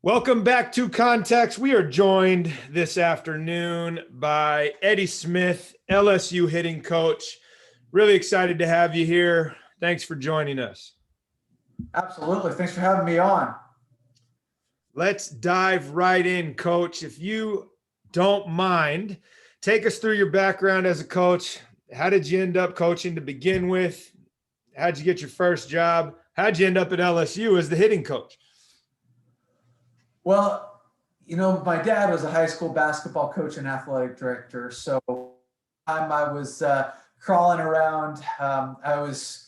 Welcome back to Context. We are joined this afternoon by Eddie Smith, LSU hitting coach. Really excited to have you here. Thanks for joining us. Absolutely. Thanks for having me on. Let's dive right in, Coach. If you don't mind, take us through your background as a coach. How did you end up coaching to begin with? How'd you get your first job? How'd you end up at LSU as the hitting coach? Well, my dad was a high school basketball coach and athletic director. So I was crawling around. I was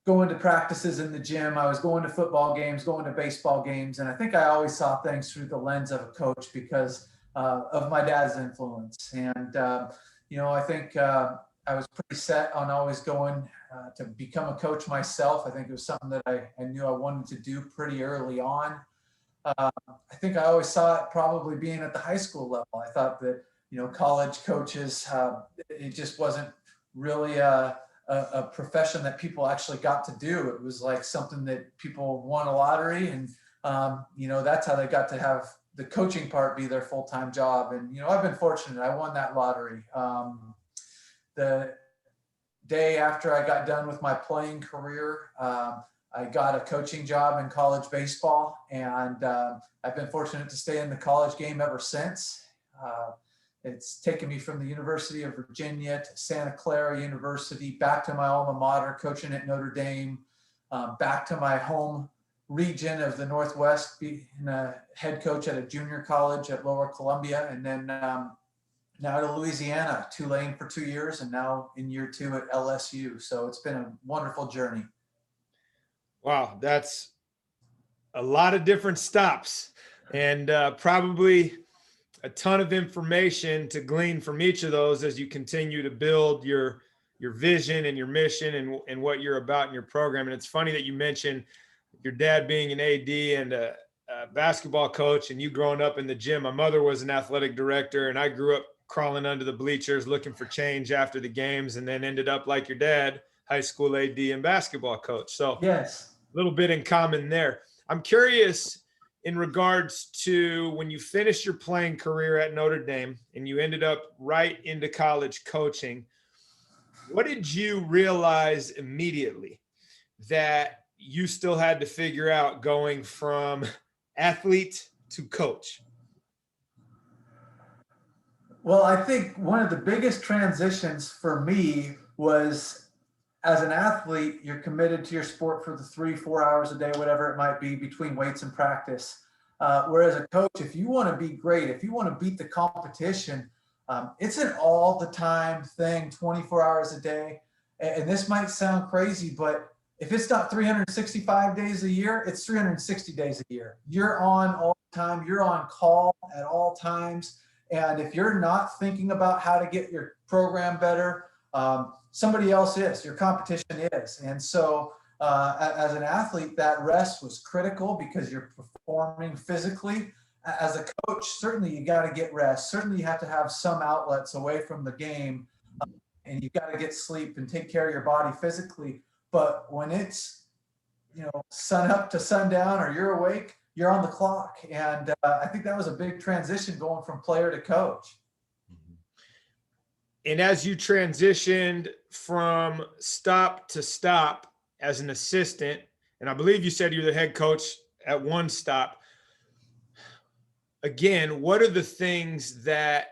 going to practices in the gym. I was going to football games, going to baseball games. And I think I always saw things through the lens of a coach because of my dad's influence. And, I think I was pretty set on always going to become a coach myself. I think it was something that I knew I wanted to do pretty early on. I think I always saw it probably being at the high school level. I thought that, college coaches, it just wasn't really a profession that people actually got to do. It was like something that people won a lottery and, that's how they got to have the coaching part be their full-time job. And, I've been fortunate. I won that lottery. The day after I got done with my playing career, I got a coaching job in college baseball, and I've been fortunate to stay in the college game ever since. It's taken me from the University of Virginia to Santa Clara University, back to my alma mater, coaching at Notre Dame, back to my home region of the Northwest, being a head coach at a junior college at Lower Columbia, and then now to Louisiana, Tulane for 2 years, and now in year 2 at LSU. So it's been a wonderful journey. Wow, that's a lot of different stops and probably a ton of information to glean from each of those as you continue to build your vision and your mission and what you're about in your program. And it's funny that you mentioned your dad being an AD and a basketball coach and you growing up in the gym. My mother was an athletic director and I grew up crawling under the bleachers looking for change after the games and then ended up like your dad, high school AD and basketball coach. So yes, a little bit in common there. I'm curious in regards to when you finished your playing career at Notre Dame and you ended up right into college coaching, what did you realize immediately that you still had to figure out going from athlete to coach? Well, I think one of the biggest transitions for me was, as an athlete, you're committed to your sport for the 3-4 hours a day, whatever it might be, between weights and practice. Whereas a coach, if you want to be great, if you want to beat the competition, it's an all the time thing, 24 hours a day. And this might sound crazy, but if it's not 365 days a year, it's 360 days a year. You're on all the time. You're on call at all times. And if you're not thinking about how to get your program better, somebody else is, your competition is. And so as an athlete, that rest was critical because you're performing physically. As a coach, certainly you got to get rest. Certainly you have to have some outlets away from the game, and you've got to get sleep and take care of your body physically. But when it's, sun up to sundown or you're awake, you're on the clock. And I think that was a big transition going from player to coach. And as you transitioned from stop to stop as an assistant, and I believe you said you're the head coach at one stop, again, what are the things that,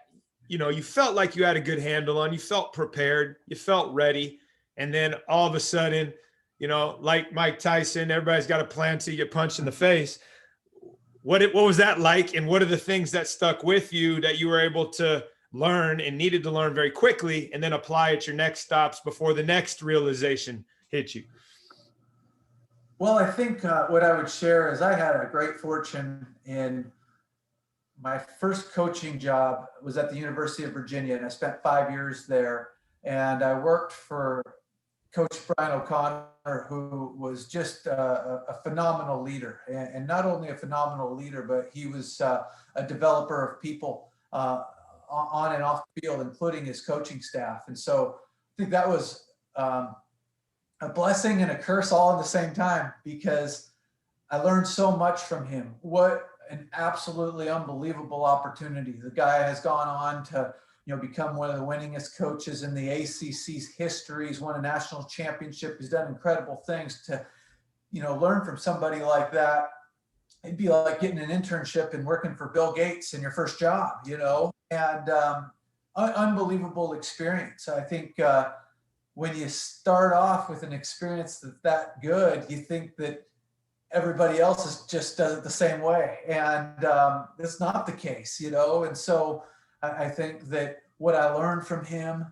you felt like you had a good handle on, you felt prepared, you felt ready, and then all of a sudden, like Mike Tyson, everybody's got a plan till you get punched in the face. What was that like, and what are the things that stuck with you that you were able to learn and needed to learn very quickly and then apply at your next stops before the next realization hit you? Well, I think what I would share is I had a great fortune in my first coaching job was at the University of Virginia, and I spent 5 years there. And I worked for Coach Brian O'Connor, who was just a phenomenal leader, and not only a phenomenal leader, but he was a developer of people on and off the field, including his coaching staff. And so I think that was a blessing and a curse all at the same time, because I learned so much from him. What an absolutely unbelievable opportunity. The guy has gone on to, become one of the winningest coaches in the ACC's history. He's won a national championship. He's done incredible things. To, learn from somebody like that, it'd be like getting an internship and working for Bill Gates in your first job, and unbelievable experience. I think when you start off with an experience that's that good, you think that everybody else just does it the same way. And it's not the case, And so I think that what I learned from him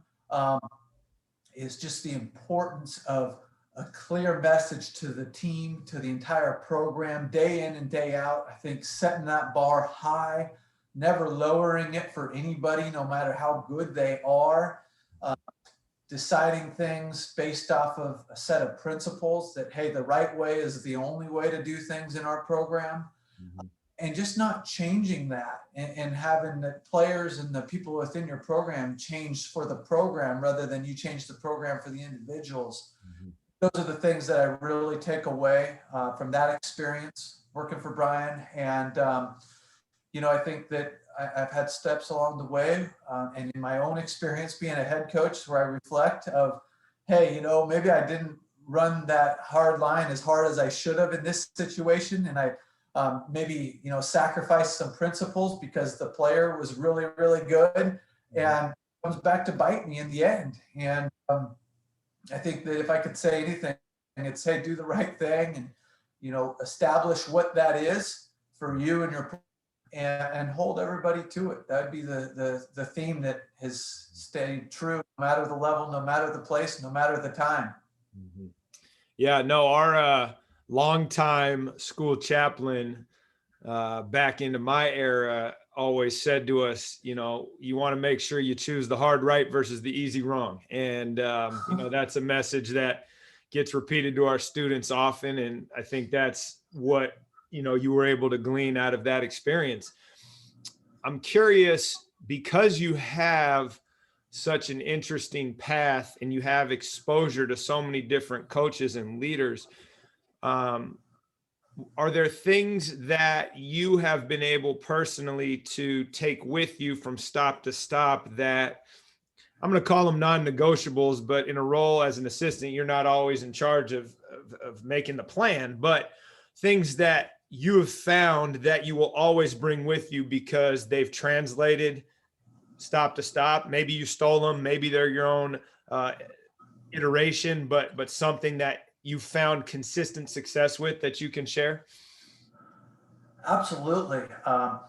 is just the importance of a clear message to the team, to the entire program, day in and day out. I think setting that bar high, never lowering it for anybody, no matter how good they are. Deciding things based off of a set of principles that, hey, the right way is the only way to do things in our program. Mm-hmm. And just not changing that, and having the players and the people within your program change for the program rather than you change the program for the individuals. Mm-hmm. Those are the things that I really take away from that experience working for Brian. And, I think that I've had steps along the way, and in my own experience being a head coach, where I reflect of, hey, maybe I didn't run that hard line as hard as I should have in this situation, and I maybe sacrificed some principles because the player was really, really good, and it comes back to bite me in the end. And I think that if I could say anything, it's, hey, do the right thing, and establish what that is for you and your, and hold everybody to it. That'd be the theme that has stayed true, no matter the level, no matter the place, no matter the time. Mm-hmm. Yeah, no, our longtime school chaplain back into my era always said to us, you want to make sure you choose the hard right versus the easy wrong. And, that's a message that gets repeated to our students often. And I think that's what, you were able to glean out of that experience. I'm curious, because you have such an interesting path and you have exposure to so many different coaches and leaders, are there things that you have been able personally to take with you from stop to stop that I'm going to call them non-negotiables, but in a role as an assistant, you're not always in charge of making the plan, but things that you have found that you will always bring with you because they've translated stop to stop? Maybe you stole them, maybe they're your own iteration, but something that you found consistent success with that you can share? Absolutely. I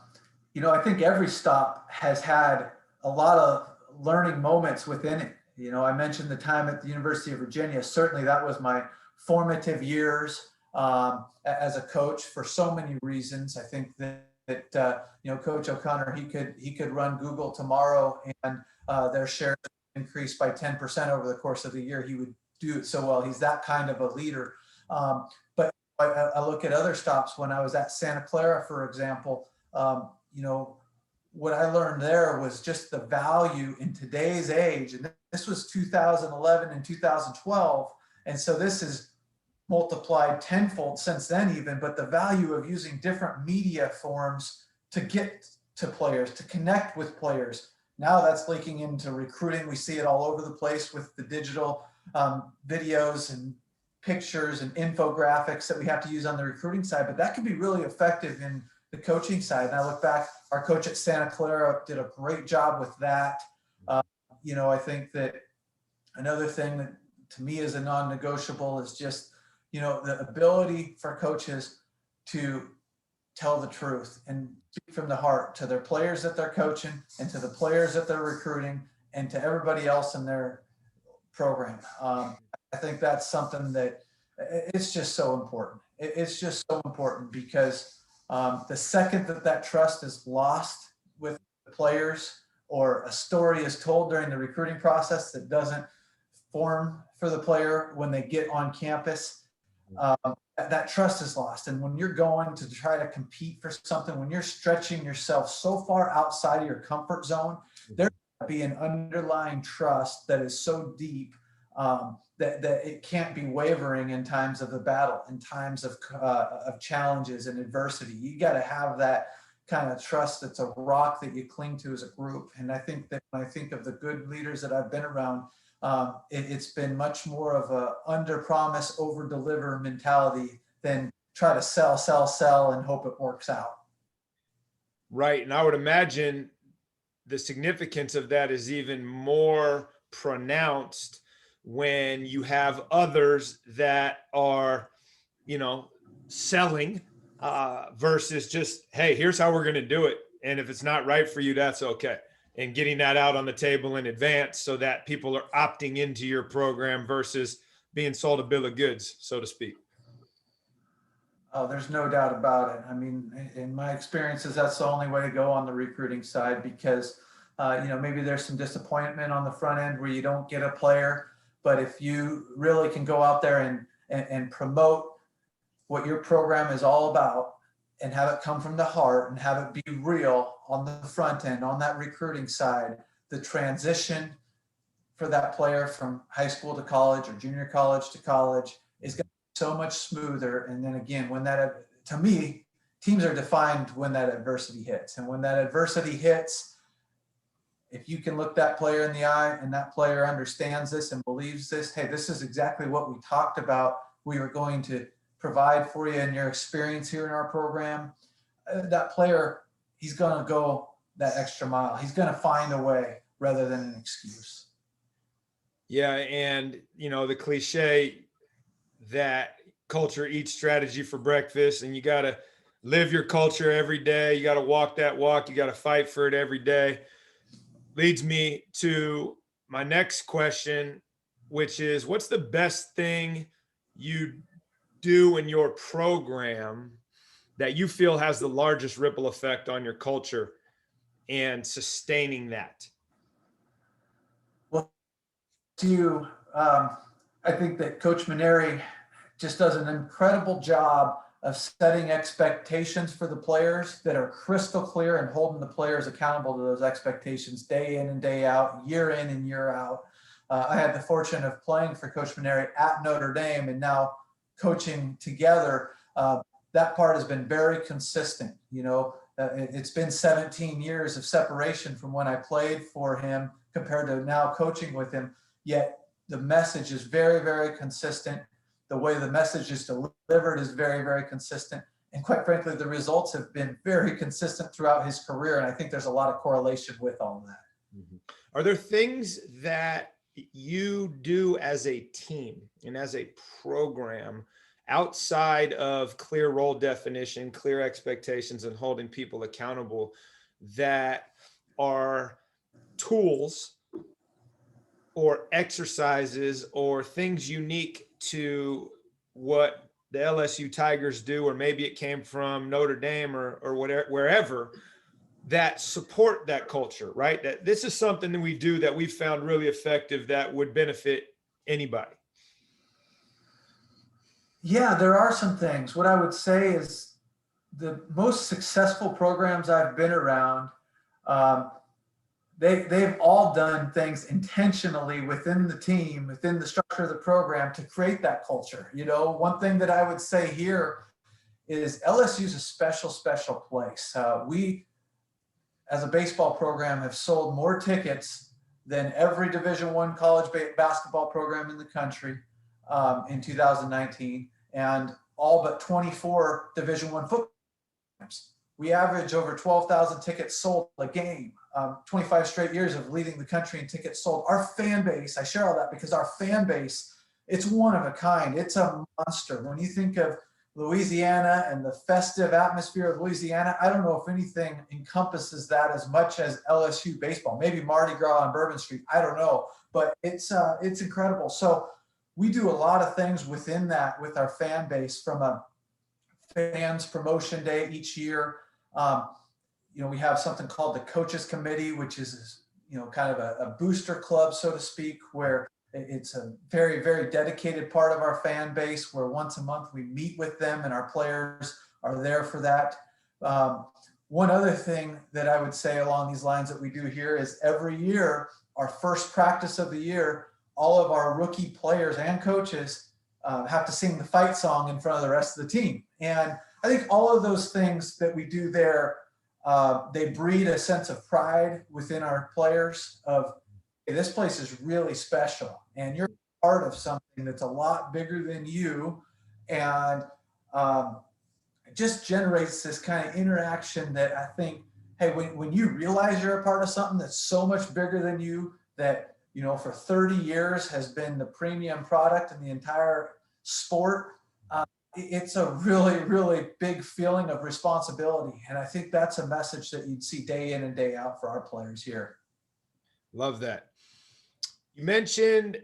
think every stop has had a lot of learning moments within it. I mentioned the time at the University of Virginia. Certainly that was my formative years as a coach for so many reasons. I think that Coach O'Connor, he could run Google tomorrow and their shares increased by 10% over the course of the year. He would do it so well. He's that kind of a leader. But I look at other stops when I was at Santa Clara, for example. What I learned there was just the value in today's age. And this was 2011 and 2012. And so this is multiplied tenfold since then even, but the value of using different media forms to get to players, to connect with players. Now that's leaking into recruiting. We see it all over the place with the digital videos and pictures and infographics that we have to use on the recruiting side, but that can be really effective in the coaching side. And I look back, our coach at Santa Clara did a great job with that. I think that another thing that to me is a non-negotiable is just, the ability for coaches to tell the truth and speak from the heart to their players that they're coaching and to the players that they're recruiting and to everybody else in their program. I think that's something that it's just so important. It's just so important because the second that trust is lost with the players or a story is told during the recruiting process that doesn't form for the player when they get on campus, that trust is lost. And when you're going to try to compete for something, when you're stretching yourself so far outside of your comfort zone, there's going to be an underlying trust that is so deep that it can't be wavering in times of the battle, in times of challenges and adversity. You got to have that kind of trust. That's a rock that you cling to as a group. And I think that when I think of the good leaders that I've been around, it's been much more of a under promise, over deliver mentality than try to sell, and hope it works out. Right. And I would imagine the significance of that is even more pronounced when you have others that are, selling versus just, hey, here's how we're going to do it. And if it's not right for you, that's okay. And getting that out on the table in advance so that people are opting into your program versus being sold a bill of goods, so to speak. Oh, there's no doubt about it. I mean, in my experiences, that's the only way to go on the recruiting side because, maybe there's some disappointment on the front end where you don't get a player. But if you really can go out there and promote what your program is all about and have it come from the heart and have it be real on the front end, on that recruiting side, the transition for that player from high school to college or junior college to college is going to be so much smoother. And then again, when that, to me, teams are defined when that adversity hits. And when that adversity hits, if you can look that player in the eye and that player understands this and believes this, hey, this is exactly what we talked about. We are going to provide for you in your experience here in our program. That player, he's going to go that extra mile. He's going to find a way rather than an excuse. Yeah. And, the cliche that culture eats strategy for breakfast, and you got to live your culture every day. You got to walk that walk. You got to fight for it every day. Leads me to my next question, which is, what's the best thing you do in your program that you feel has the largest ripple effect on your culture and sustaining that? Well, I think that Coach Mainieri just does an incredible job of setting expectations for the players that are crystal clear and holding the players accountable to those expectations day in and day out, year in and year out. I had the fortune of playing for Coach Mainieri at Notre Dame and now coaching together. That part has been very consistent. It's been 17 years of separation from when I played for him compared to now coaching with him. Yet the message is very, very consistent. The way the message is delivered is very, very consistent. And quite frankly, the results have been very consistent throughout his career. And I think there's a lot of correlation with all of that. Mm-hmm. Are there things that you do as a team and as a program outside of clear role definition, clear expectations, and holding people accountable that are tools or exercises or things unique to what the LSU Tigers do, or maybe it came from Notre Dame or whatever, wherever, that support that culture, right? That this is something that we do that we've found really effective that would benefit anybody? Yeah, there are some things. What I would say is the most successful programs I've been around, they've all done things intentionally within the team, within the structure of the program to create that culture. One thing that I would say here is LSU is a special, special place. We, as a baseball program, have sold more tickets than every Division I college basketball program in the country in 2019, and all but 24 Division I football programs. We average over 12,000 tickets sold a game, 25 straight years of leading the country in tickets sold. Our fan base, I share all that because our fan base, it's one of a kind. It's a monster. When you think of Louisiana and the festive atmosphere of Louisiana, I don't know if anything encompasses that as much as LSU baseball. Maybe Mardi Gras on Bourbon Street. I don't know, but it's incredible. So we do a lot of things within that with our fan base, from a fans promotion day each year. We have something called the Coaches Committee, which is, kind of a booster club, so to speak, where it's a very, very dedicated part of our fan base, where once a month we meet with them and our players are there for that. One other thing that I would say along these lines that we do here is every year, our first practice of the year, all of our rookie players and coaches have to sing the fight song in front of the rest of the team. And I think all of those things that we do there, they breed a sense of pride within our players of, hey, this place is really special and you're part of something that's a lot bigger than you. And it just generates this kind of interaction that I think, hey, when you realize you're a part of something that's so much bigger than you, that, you know, for 30 years has been the premium product in the entire sport, it's a really, really big feeling of responsibility. And I think that's a message that you'd see day in and day out for our players here. Love that. You mentioned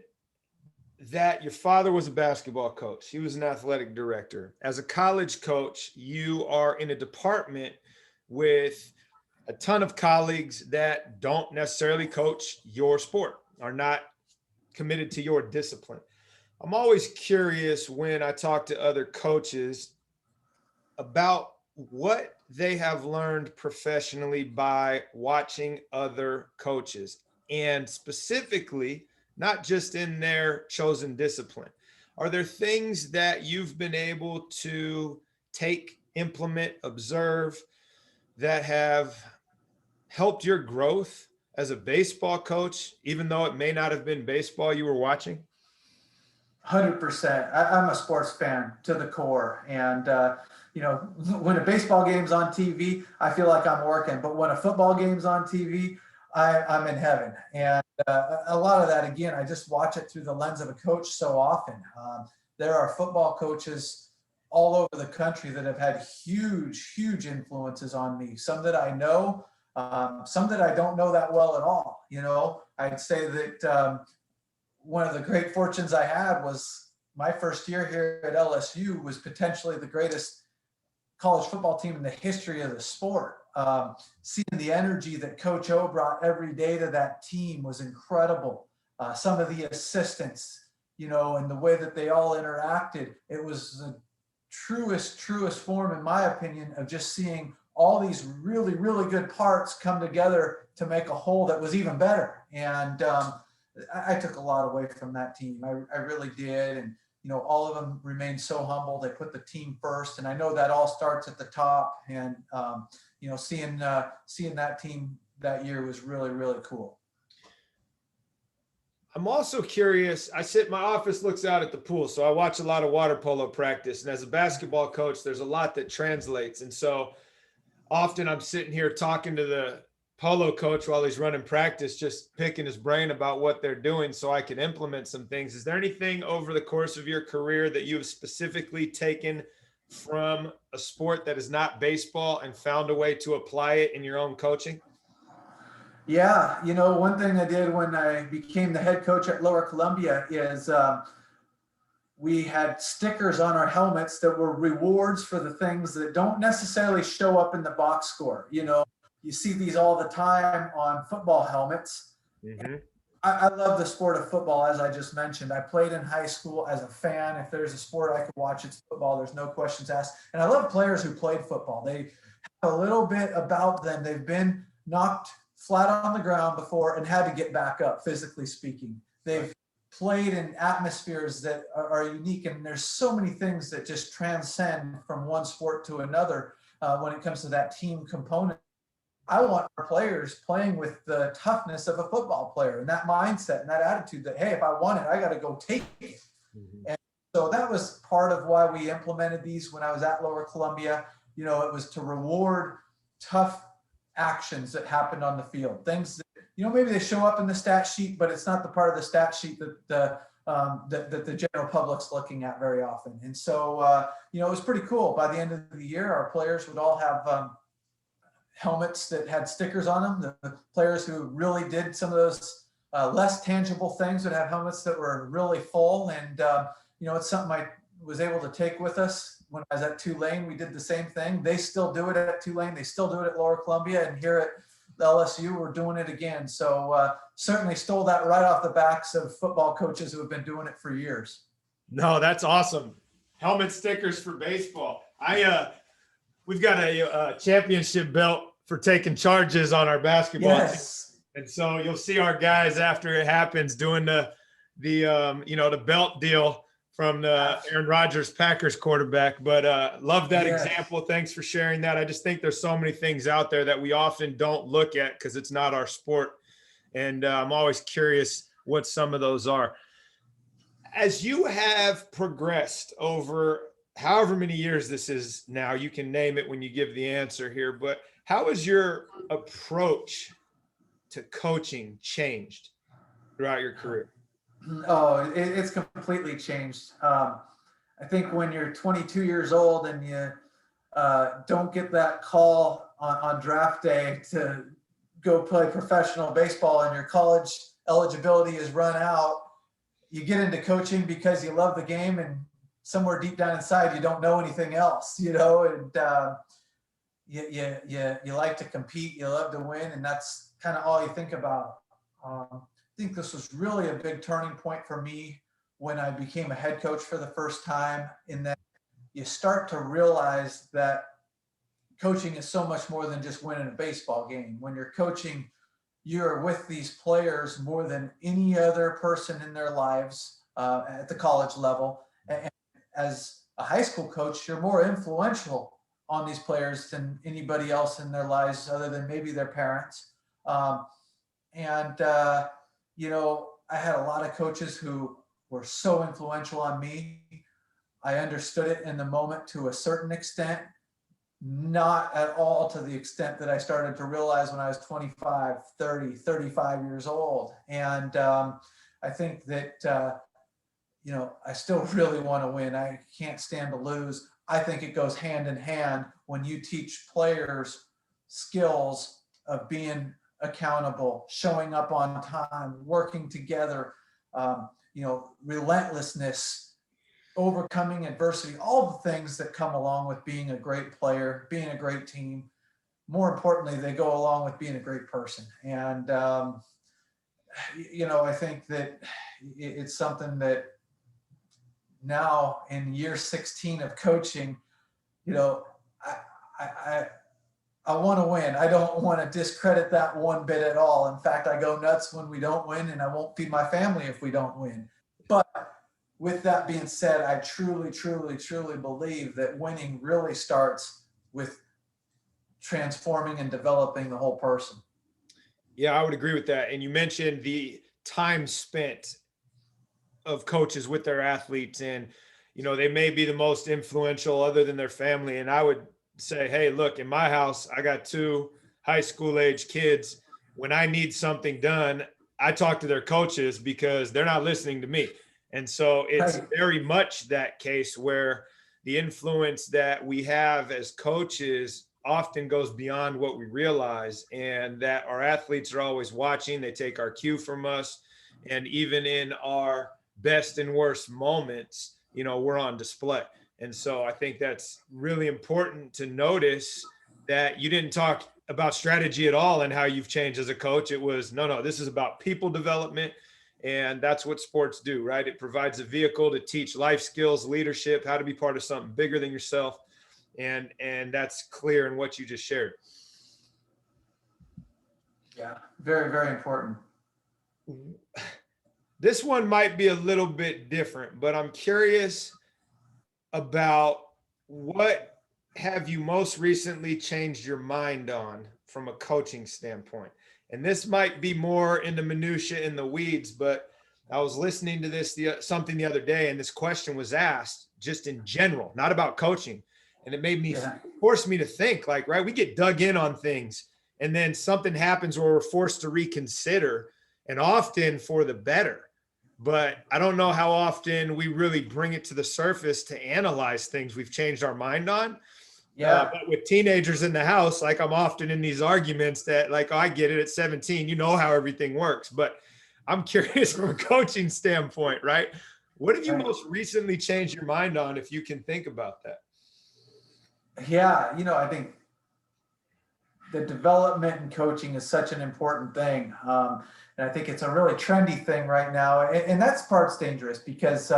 that your father was a basketball coach. He was an athletic director. As a college coach, you are in a department with a ton of colleagues that don't necessarily coach your sport, are not committed to your discipline. I'm always curious when I talk to other coaches about what they have learned professionally by watching other coaches, and specifically, not just in their chosen discipline. Are there things that you've been able to take, implement, observe that have helped your growth as a baseball coach, even though it may not have been baseball you were watching? 100%. I'm a sports fan to the core. And, you know, when a baseball game's on TV, I feel like I'm working. But when a football game's on TV, I'm in heaven. And a lot of that, again, I just watch it through the lens of a coach so often. There are football coaches all over the country that have had huge, huge influences on me. Some that I know, some that I don't know that well at all. You know, I'd say that one of the great fortunes I had was my first year here at LSU was potentially the greatest college football team in the history of the sport. Seeing the energy that Coach O brought every day to that team was incredible. Some of the assistants, you know, and the way that they all interacted, it was the truest form, in my opinion, of just seeing all these really, really good parts come together to make a whole that was even better. And I took a lot away from that team. I really did. And, you know, all of them remained so humble. They put the team first. And I know that all starts at the top. And, you know, seeing that team that year was really, really cool. I'm also curious. My office looks out at the pool, so I watch a lot of water polo practice. And as a basketball coach, there's a lot that translates. And so often I'm sitting here talking to the polo coach while he's running practice, just picking his brain about what they're doing so I can implement some things. Is there anything over the course of your career that you have specifically taken from a sport that is not baseball and found a way to apply it in your own coaching? Yeah, you know, one thing I did when I became the head coach at Lower Columbia is we had stickers on our helmets that were rewards for the things that don't necessarily show up in the box score. You know, you see these all the time on football helmets. Mm-hmm. I love the sport of football, as I just mentioned. I played in high school as a fan. If there's a sport I could watch, it's football. There's no questions asked. And I love players who played football. They have a little bit about them. They've been knocked flat on the ground before and had to get back up, physically speaking. They've played in atmospheres that are unique. And there's so many things that just transcend from one sport to another when it comes to that team component. I want our players playing with the toughness of a football player and that mindset and that attitude that, hey, if I want it, I got to go take it. Mm-hmm. And so that was part of why we implemented these when I was at Lower Columbia. You know, it was to reward tough actions that happened on the field. Things that, you know, maybe they show up in the stat sheet, but it's not the part of the stat sheet that the general public's looking at very often. And so, you know, it was pretty cool. By the end of the year, our players would all have helmets that had stickers on them. The players who really did some of those less tangible things would have helmets that were really full. And, you know, it's something I was able to take with us. When I was at Tulane, we did the same thing. They still do it at Tulane. They still do it at Lower Columbia. And here at LSU, we're doing it again. So certainly stole that right off the backs of football coaches who have been doing it for years. No, that's awesome. Helmet stickers for baseball. We've got a championship belt for taking charges on our basketball team. And so you'll see our guys after it happens doing the the belt deal from the Aaron Rodgers Packers quarterback. But love that example. Thanks for sharing that. I just think there's so many things out there that we often don't look at because it's not our sport. And I'm always curious what some of those are. As you have progressed over however many years this is now, you can name it when you give the answer here, but how has your approach to coaching changed throughout your career? Oh, it's completely changed. I think when you're 22 years old and you don't get that call on draft day to go play professional baseball and your college eligibility is run out, you get into coaching because you love the game, and somewhere deep down inside you don't know anything else, and you like to compete, you love to win, and that's kind of all you think about. I think this was really a big turning point for me when I became a head coach for the first time, in that you start to realize that coaching is so much more than just winning a baseball game. When you're coaching, you're with these players more than any other person in their lives at the college level. And as a high school coach, you're more influential on these players than anybody else in their lives other than maybe their parents. I had a lot of coaches who were so influential on me. I understood it in the moment to a certain extent, not at all to the extent that I started to realize when I was 25, 30, 35 years old. And I think that, I still really want to win. I can't stand to lose. I think it goes hand in hand when you teach players skills of being accountable, showing up on time, working together, relentlessness, overcoming adversity, all the things that come along with being a great player, being a great team. More importantly, they go along with being a great person. And, I think that it's something that now in year 16 of coaching, I want to win. I don't want to discredit that one bit at all. In fact, I go nuts when we don't win, and I won't feed my family if we don't win. But with that being said, I truly, truly, truly believe that winning really starts with transforming and developing the whole person. Yeah, I would agree with that. And you mentioned the time spent of coaches with their athletes, and, they may be the most influential other than their family. And I would say, hey, look, in my house, I got 2 high school age kids. When I need something done, I talk to their coaches because they're not listening to me. And so it's very much that case where the influence that we have as coaches often goes beyond what we realize, and that our athletes are always watching. They take our cue from us. And even in our best and worst moments, we're on display. And so I think that's really important to notice that you didn't talk about strategy at all and how you've changed as a coach. It was, no, this is about people development. And that's what sports do, right? It provides a vehicle to teach life skills, leadership, how to be part of something bigger than yourself. And that's clear in what you just shared. Yeah, very, very important. This one might be a little bit different, but I'm curious about what have you most recently changed your mind on from a coaching standpoint? And this might be more in the minutia, in the weeds, but I was listening to something the other day, and this question was asked just in general, not about coaching. And it made me force me to think, like, right, we get dug in on things, and then something happens where we're forced to reconsider, and often for the better. But I don't know how often we really bring it to the surface to analyze things we've changed our mind on. Yeah. But with teenagers in the house, like, I'm often in these arguments that, like, oh, I get it at 17, how everything works. But I'm curious from a coaching standpoint, right? What have you most recently changed your mind on, if you can think about that? Yeah, I think the development in coaching is such an important thing. And I think it's a really trendy thing right now. And that's part's dangerous because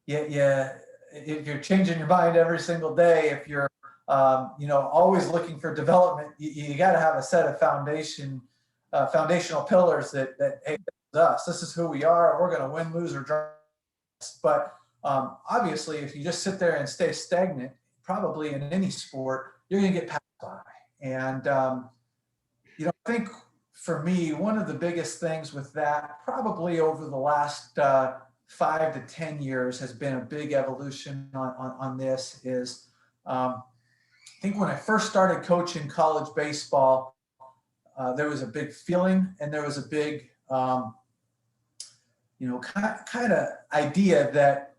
if you're changing your mind every single day, if you're always looking for development, you got to have a set of foundational pillars that hey, this is us. This is who we are. We're going to win, lose, or draw. But obviously, if you just sit there and stay stagnant, probably in any sport, you're going to get passed by. And, I think for me, one of the biggest things with that, probably over the last 5 to 10 years, has been a big evolution on this is I think when I first started coaching college baseball, there was a big feeling and there was a big, kind of idea that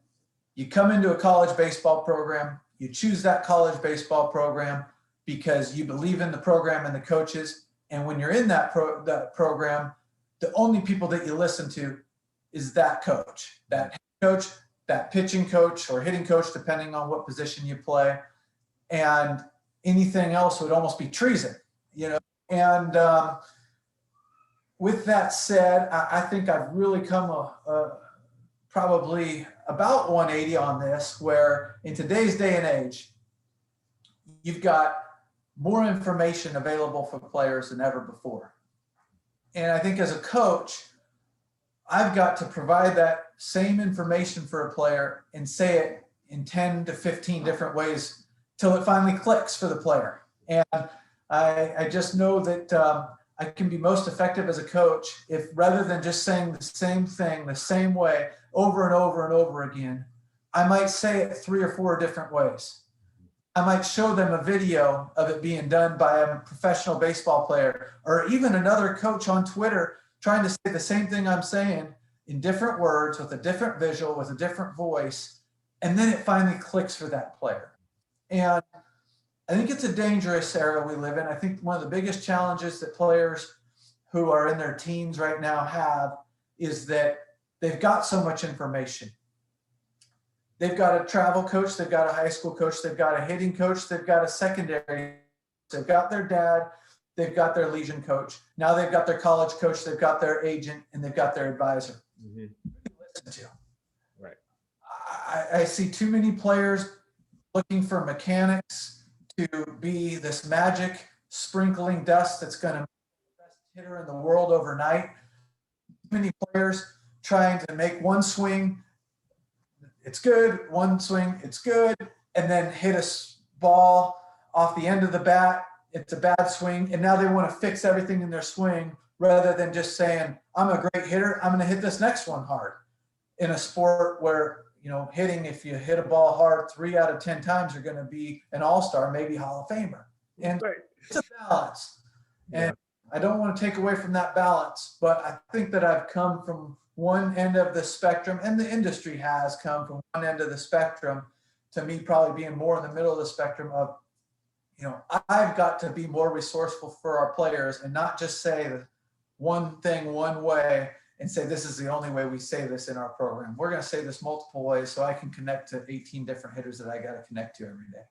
you come into a college baseball program, you choose that college baseball program because you believe in the program and the coaches. And when you're in that program, the only people that you listen to is that coach, that head coach, that pitching coach or hitting coach, depending on what position you play. And anything else would almost be treason, And with that said, I think I've really come probably about 180 on this, where in today's day and age, you've got more information available for players than ever before. And I think as a coach, I've got to provide that same information for a player and say it in 10 to 15 different ways till it finally clicks for the player. And I just know that I can be most effective as a coach if, rather than just saying the same thing the same way over and over and over again, I might say it 3 or 4 different ways. I might show them a video of it being done by a professional baseball player, or even another coach on Twitter trying to say the same thing I'm saying in different words, with a different visual, with a different voice, and then it finally clicks for that player. And I think it's a dangerous era we live in. I think one of the biggest challenges that players who are in their teens right now have is that they've got so much information. They've got a travel coach, they've got a high school coach, they've got a hitting coach, they've got a secondary, they've got their dad, they've got their Legion coach. Now they've got their college coach, they've got their agent, and they've got their advisor. Mm-hmm. Listen to. Right. I see too many players looking for mechanics to be this magic sprinkling dust that's going to make the best hitter in the world overnight. Too many players trying to make one swing, it's good, one swing, it's good, and then hit a ball off the end of the bat, it's a bad swing, and now they want to fix everything in their swing rather than just saying, I'm a great hitter, I'm going to hit this next one hard. In a sport where, hitting, if you hit a ball hard 3 out of 10 times, you're going to be an all-star, maybe Hall of Famer. And it's a balance. And I don't want to take away from that balance, but I think that I've come from one end of the spectrum, and the industry has come from one end of the spectrum to me probably being more in the middle of the spectrum of, I've got to be more resourceful for our players and not just say the one thing one way and say, this is the only way we say this in our program. We're going to say this multiple ways so I can connect to 18 different hitters that I got to connect to every day.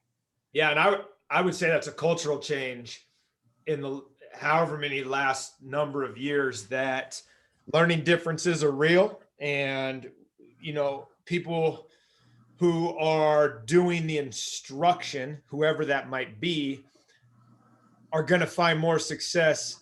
Yeah. And I would say that's a cultural change in the however many last number of years, that learning differences are real. And, people who are doing the instruction, whoever that might be, are going to find more success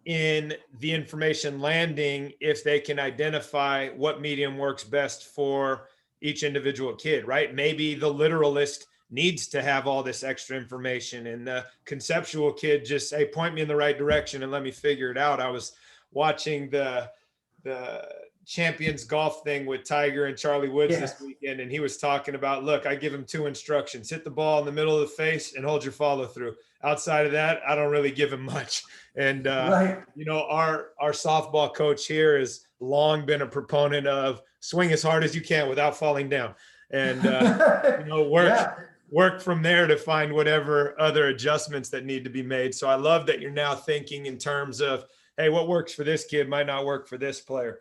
in the information landing if they can identify what medium works best for each individual kid, right? Maybe the literalist needs to have all this extra information, and the conceptual kid just, hey, point me in the right direction and let me figure it out. I was watching the Champions golf thing with Tiger and Charlie Woods this weekend, and he was talking about, look, I give him 2 instructions: hit the ball in the middle of the face and hold your follow through. Outside of that, I don't really give him much. And our softball coach here has long been a proponent of swing as hard as you can without falling down, and work from there to find whatever other adjustments that need to be made. So I love that you're now thinking in terms of, hey, what works for this kid might not work for this player.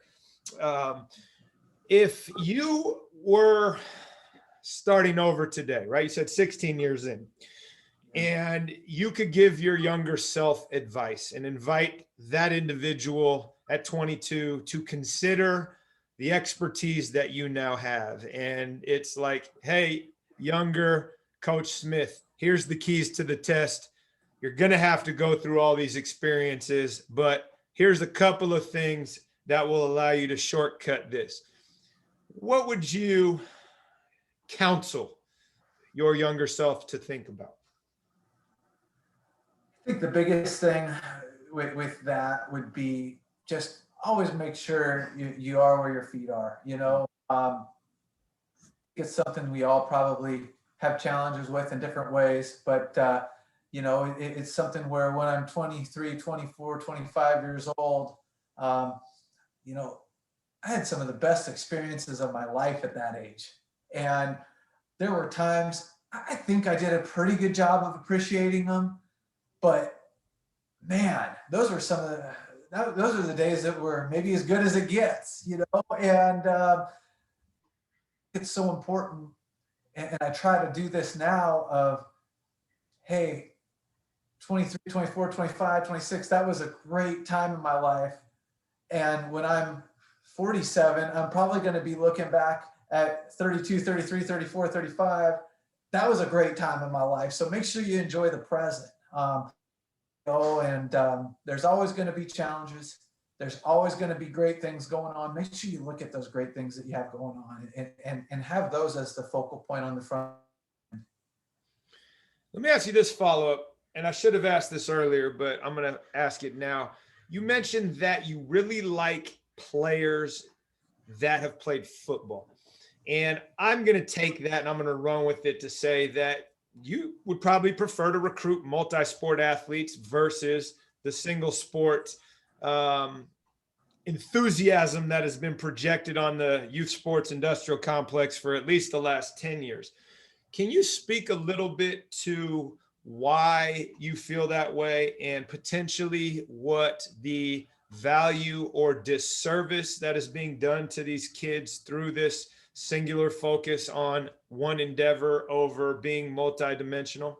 If you were starting over today, right? You said 16 years in, and you could give your younger self advice and invite that individual at 22 to consider the expertise that you now have. And it's like, hey, younger Coach Smith, here's the keys to the test. You're going to have to go through all these experiences, but here's a couple of things that will allow you to shortcut this. What would you counsel your younger self to think about? I think the biggest thing with that would be just always make sure you are where your feet are. It's something we all probably have challenges with in different ways, but it's something where when I'm 23, 24, 25 years old, you know, I had some of the best experiences of my life at that age. And there were times I think I did a pretty good job of appreciating them, but man, those were those are the days that were maybe as good as it gets, and it's so important. And I try to do this now of, hey, 23, 24, 25, 26, that was a great time in my life. And when I'm 47, I'm probably going to be looking back at 32, 33, 34, 35. That was a great time in my life. So make sure you enjoy the present. There's always going to be challenges. There's always going to be great things going on. Make sure you look at those great things that you have going on and have those as the focal point on the front. Let me ask you this follow-up, and I should have asked this earlier, but I'm going to ask it now. You mentioned that you really like players that have played football. And I'm going to take that and I'm going to run with it to say that you would probably prefer to recruit multi-sport athletes versus the single sport enthusiasm that has been projected on the youth sports industrial complex for at least the last 10 years. Can you speak a little bit to why you feel that way and potentially what the value or disservice that is being done to these kids through this singular focus on one endeavor over being multidimensional?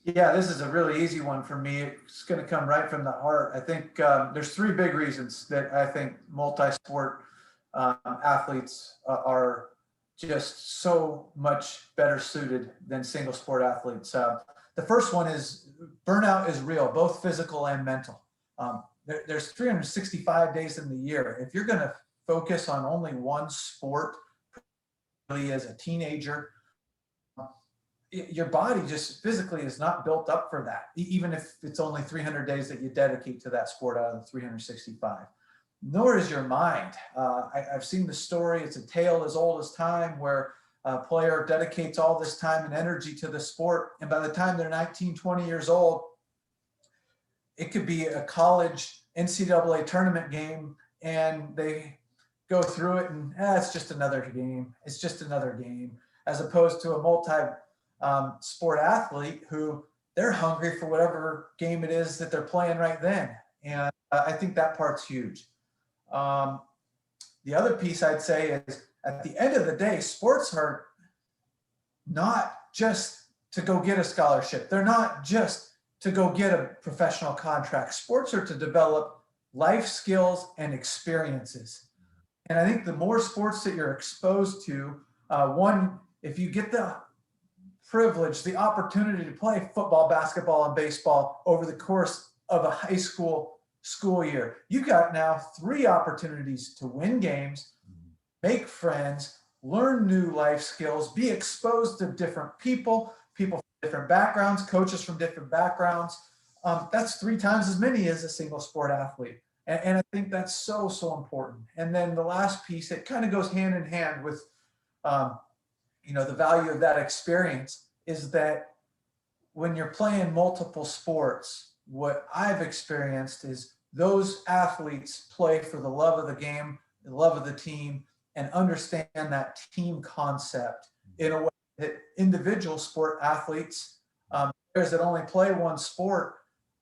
Yeah, this is a really easy one for me. It's going to come right from the heart. I think there's three big reasons that I think multi-sport athletes are just so much better suited than single sport athletes. The first one is burnout is real, both physical and mental. There's 365 days in the year. If you're going to focus on only one sport, really as a teenager, your body just physically is not built up for that, even if it's only 300 days that you dedicate to that sport out of the 365. Nor is your mind. I've seen the story. It's a tale as old as time where a player dedicates all this time and energy to the sport. And by the time they're 19, 20 years old, it could be a college NCAA tournament game and they go through it and it's just another game. It's just another game, as opposed to a multi-sport athlete who they're hungry for whatever game it is that they're playing right then. And I think that part's huge. The other piece I'd say is at the end of the day, sports are not just to go get a scholarship. They're not just to go get a professional contract. Sports are to develop life skills and experiences. And I think the more sports that you're exposed to, one, if you get the privilege, the opportunity to play football, basketball, and baseball over the course of a high school year, you got now 3 opportunities to win games, make friends, learn new life skills, be exposed to different people from different backgrounds, coaches from different backgrounds. That's 3 times as many as a single sport athlete. And I think that's so, so important. And then the last piece, it kind of goes hand in hand with, the value of that experience is that when you're playing multiple sports, what I've experienced is those athletes play for the love of the game, the love of the team, and understand that team concept in a way that individual sport athletes, players that only play one sport,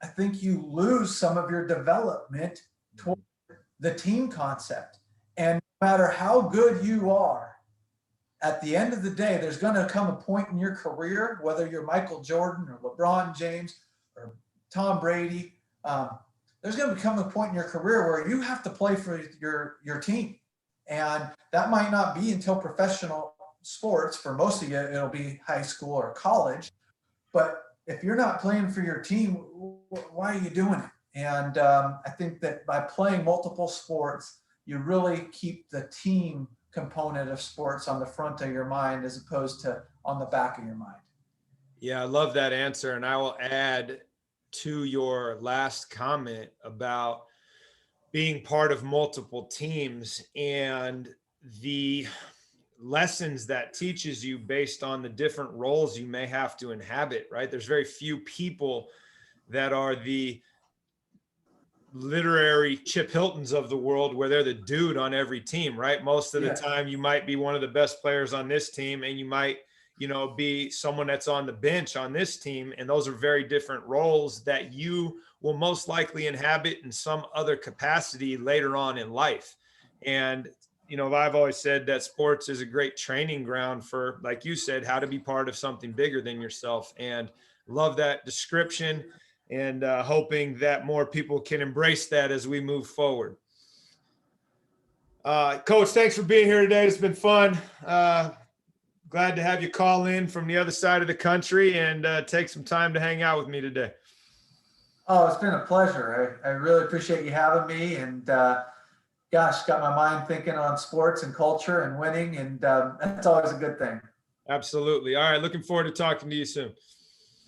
I think you lose some of your development toward the team concept. And no matter how good you are, at the end of the day, there's going to come a point in your career, whether you're Michael Jordan or LeBron James or Tom Brady, there's going to become a point in your career where you have to play for your team. And that might not be until professional sports. For most of you, it'll be high school or college. But if you're not playing for your team, why are you doing it? And I think that by playing multiple sports, you really keep the team component of sports on the front of your mind as opposed to on the back of your mind. Yeah, I love that answer. And I will add to your last comment about being part of multiple teams and the lessons that teaches you based on the different roles you may have to inhabit, right? There's very few people that are the literary Chip Hiltons of the world where they're the dude on every team, right? Most of the Yeah. time you might be one of the best players on this team and you might, be someone that's on the bench on this team. And those are very different roles that you will most likely inhabit in some other capacity later on in life. And, I've always said that sports is a great training ground for, like you said, how to be part of something bigger than yourself. And love that description. And hoping that more people can embrace that as we move forward. Coach, thanks for being here today. It's been fun. Glad to have you call in from the other side of the country and take some time to hang out with me today. Oh, it's been a pleasure. I really appreciate you having me. And gosh, got my mind thinking on sports and culture and winning. And that's always a good thing. Absolutely. All right. Looking forward to talking to you soon.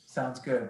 Sounds good.